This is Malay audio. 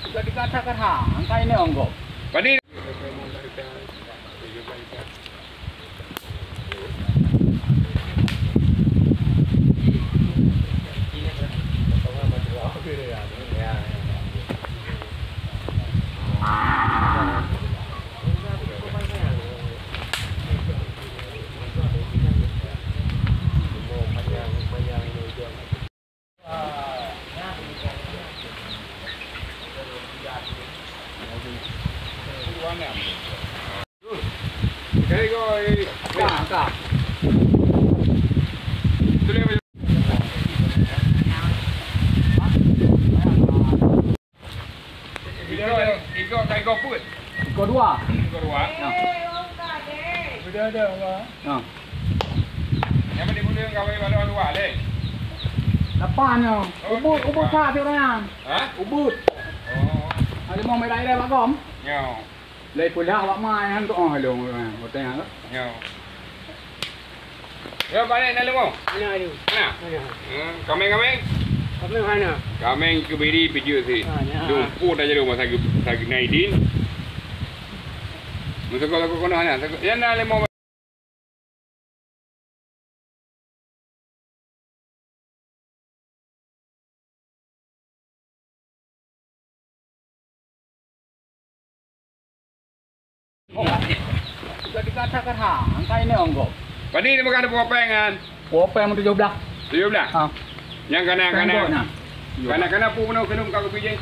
Sudah dikatakan angka ini onggok. Pani. Cái coi cả tôi lên Iko kai kau put. Iko dua. Iko dua. Sudah ada apa? Yang mana boleh kau bagi dua le? Lapannya. Ubud satu orang. Hah? Ubud. Oh. Ada mau mai dah Pak Kom? Nyaw. Lai kuliah awak mai han tu long hotel tu. Nyaw. Ya balik nak lemau. Mana ada? Mana? Kameng. Kami mana? Kameng ke beri video si. Lumpur aja rumah sakit Naidin. Masa kau kena mana? Yang nak lemau. Sudah dikatakan angka ini onggok. Pani ni bukan ada popengan. Apa yang 17? 17. Ah. Yang kanan. Kanan-kanan pun penuh kena kau pijak.